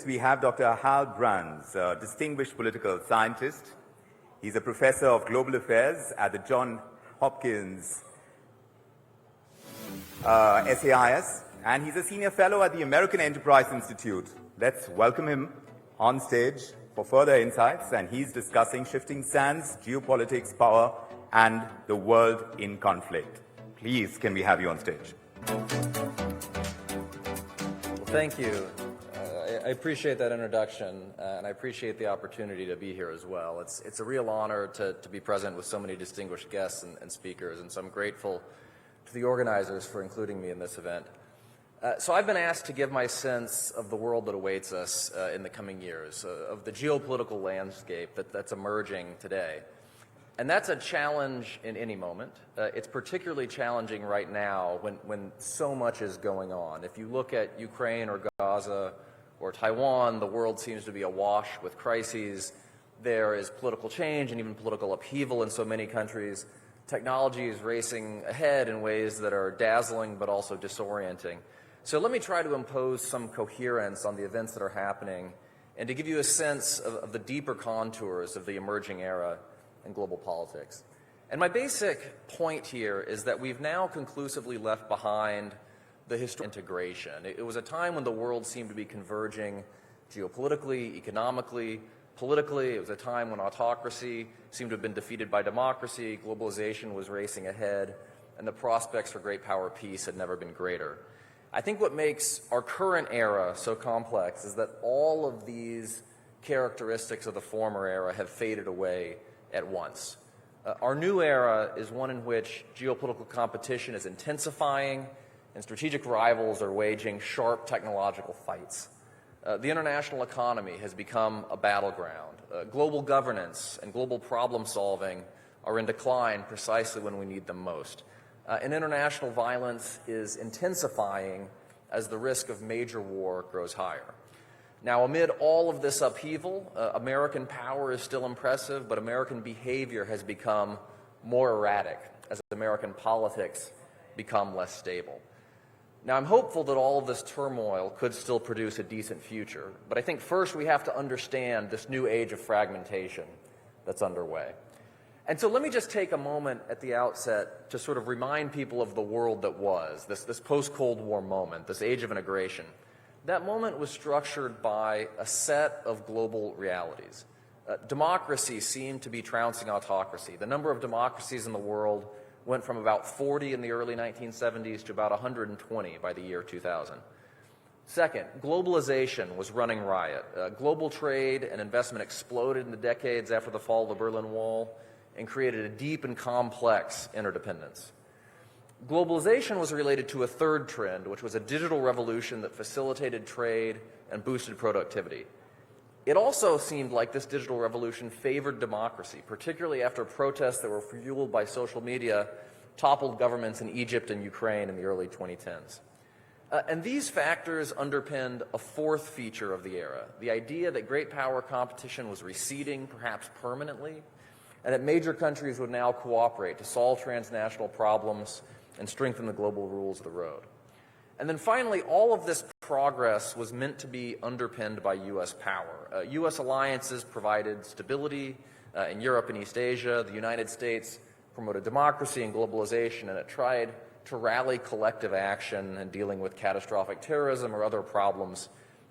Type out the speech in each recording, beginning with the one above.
we have Dr. Hal Brands, a distinguished political scientist. He's a professor of global affairs at the Hopkins SAIS, and he's a senior fellow at the American Enterprise Institute. Let's welcome him on stage for further insights, and he's discussing shifting sands, geopolitics, power, and the world in conflict. Please, can we have you on stage? Well, thank you. I appreciate that introduction, and I appreciate the opportunity to be here as well. It's a real honor to be present with so many distinguished guests and speakers, and so I'm grateful to the organizers for including me in this event. So I've been asked to give my sense of the world that awaits us in the coming years, of the geopolitical landscape that's emerging today. And that's a challenge in any moment. It's particularly challenging right now when so much is going on. If you look at Ukraine or Gaza or Taiwan, the world seems to be awash with crises. There is political change and even political upheaval in so many countries. Technology is racing ahead in ways that are dazzling but also disorienting. So let me try to impose some coherence on the events that are happening and to give you a sense of the deeper contours of the emerging era in global politics. And my basic point here is that we've now conclusively left behind the historical integration. It was a time when the world seemed to be converging geopolitically, economically, politically. It was a time when autocracy seemed to have been defeated by democracy, globalization was racing ahead, and the prospects for great power peace had never been greater. I think what makes our current era so complex is that all of these characteristics of the former era have faded away at once. Our new era is one in which geopolitical competition is intensifying and strategic rivals are waging sharp technological fights. The international economy has become a battleground. Global governance and global problem solving are in decline precisely when we need them most. And international violence is intensifying as the risk of major war grows higher. Now, amid all of this upheaval, American power is still impressive, but American behavior has become more erratic as American politics become less stable. Now, I'm hopeful that all of this turmoil could still produce a decent future, but I think first we have to understand this new age of fragmentation that's underway. And so let me just take a moment at the outset to sort of remind people of the world that was, this post-Cold War moment, this age of integration. That moment was structured by a set of global realities. Democracy seemed to be trouncing autocracy. The number of democracies in the world went from about 40 in the early 1970s to about 120 by the year 2000. Second, globalization was running riot. Global trade and investment exploded in the decades after the fall of the Berlin Wall and created a deep and complex interdependence. Globalization was related to a third trend, which was a digital revolution that facilitated trade and boosted productivity. It also seemed like this digital revolution favored democracy, particularly after protests that were fueled by social media toppled governments in Egypt and Ukraine in the early 2010s. And these factors underpinned a fourth feature of the era, the idea that great power competition was receding, perhaps permanently, and that major countries would now cooperate to solve transnational problems and strengthen the global rules of the road. And then finally, all of this progress was meant to be underpinned by U.S. power. U.S. alliances provided stability in Europe and East Asia. The United States promoted democracy and globalization, and it tried to rally collective action in dealing with catastrophic terrorism or other problems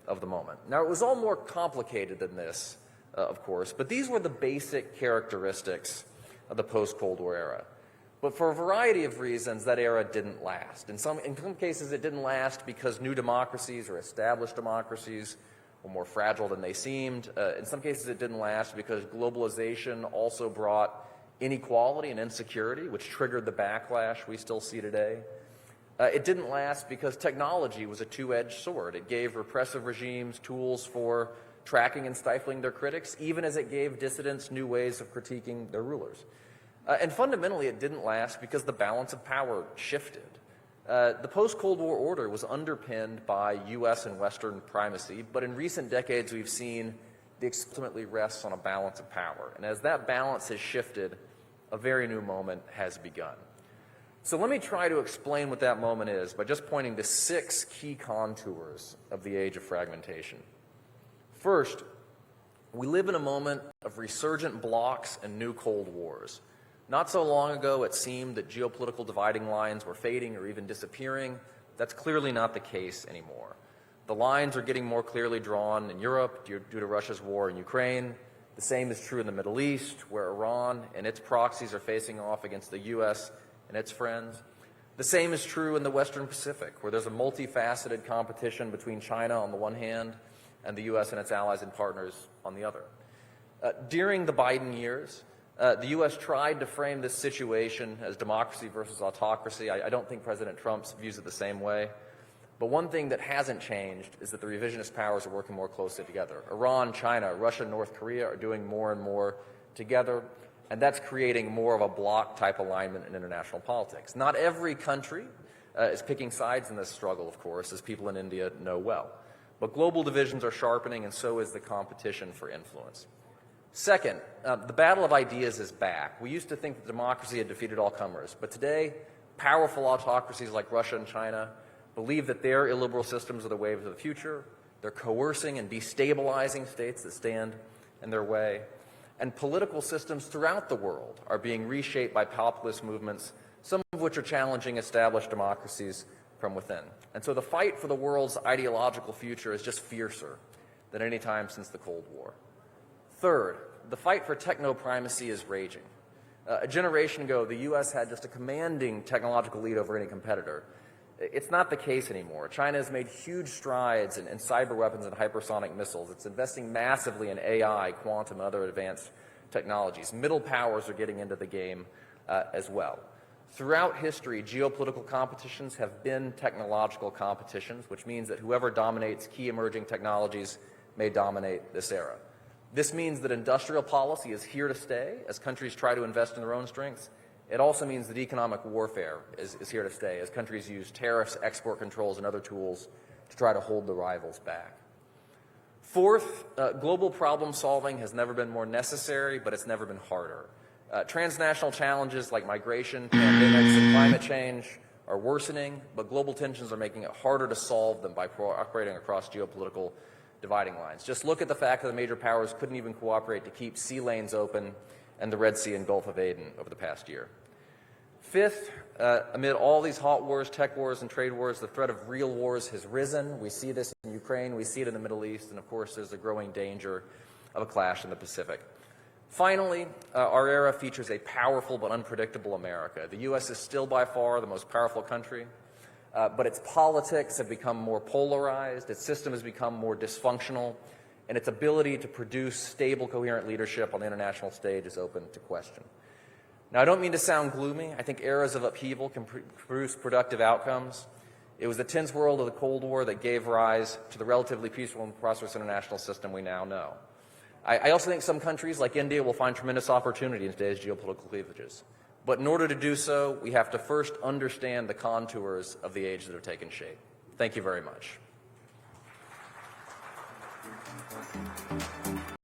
of the moment. Now, it was all more complicated than this, of course, but these were the basic characteristics of the post-Cold War era. But for a variety of reasons, that era didn't last. In some cases, it didn't last because new democracies or established democracies were more fragile than they seemed. In some cases, it didn't last because globalization also brought inequality and insecurity, which triggered the backlash we still see today. It didn't last because technology was a two-edged sword. It gave repressive regimes tools for tracking and stifling their critics, even as it gave dissidents new ways of critiquing their rulers. And fundamentally, it didn't last because the balance of power shifted. The post-Cold War order was underpinned by U.S. and Western primacy, but in recent decades, we've seen the ultimately rests on a balance of power. And as that balance has shifted, a very new moment has begun. So let me try to explain what that moment is by just pointing to 6 key contours of the age of fragmentation. First, we live in a moment of resurgent blocs and new Cold Wars. Not so long ago, it seemed that geopolitical dividing lines were fading or even disappearing. That's clearly not the case anymore. The lines are getting more clearly drawn in Europe due to Russia's war in Ukraine. The same is true in the Middle East, where Iran and its proxies are facing off against the U.S. and its friends. The same is true in the Western Pacific, where there's a multifaceted competition between China on the one hand and the U.S. and its allies and partners on the other. During the Biden years, the U.S. tried to frame this situation as democracy versus autocracy. I don't think President Trump views it the same way. But one thing that hasn't changed is that the revisionist powers are working more closely together. Iran, China, Russia, North Korea are doing more and more together, and that's creating more of a bloc-type alignment in international politics. Not every country is picking sides in this struggle, of course, as people in India know well. But global divisions are sharpening, and so is the competition for influence. Second, the battle of ideas is back. We used to think that democracy had defeated all comers, but today, powerful autocracies like Russia and China believe that their illiberal systems are the waves of the future. They're coercing and destabilizing states that stand in their way. And political systems throughout the world are being reshaped by populist movements, some of which are challenging established democracies from within. And so the fight for the world's ideological future is just fiercer than any time since the Cold War. Third, the fight for techno-primacy is raging. A generation ago, the U.S. had just a commanding technological lead over any competitor. It's not the case anymore. China has made huge strides in cyber weapons and hypersonic missiles. It's investing massively in AI, quantum, and other advanced technologies. Middle powers are getting into the game as well. Throughout history, geopolitical competitions have been technological competitions, which means that whoever dominates key emerging technologies may dominate this era. This means that industrial policy is here to stay as countries try to invest in their own strengths. It also means that economic warfare is here to stay as countries use tariffs, export controls, and other tools to try to hold the rivals back. Fourth, global problem solving has never been more necessary, but it's never been harder. Transnational challenges like migration, pandemics, and climate change are worsening, but global tensions are making it harder to solve them by operating across geopolitical dividing lines. Just look at the fact that the major powers couldn't even cooperate to keep sea lanes open and the Red Sea and Gulf of Aden over the past year. Fifth, amid all these hot wars, tech wars, and trade wars, the threat of real wars has risen. We see this in Ukraine, we see it in the Middle East, and of course there's a growing danger of a clash in the Pacific. Finally, our era features a powerful but unpredictable America. The U.S. is still by far the most powerful country, but its politics have become more polarized, its system has become more dysfunctional, and its ability to produce stable, coherent leadership on the international stage is open to question. Now, I don't mean to sound gloomy. I think eras of upheaval can produce productive outcomes. It was the tense world of the Cold War that gave rise to the relatively peaceful and prosperous international system we now know. I also think some countries, like India, will find tremendous opportunity in today's geopolitical cleavages. But in order to do so, we have to first understand the contours of the age that have taken shape. Thank you very much.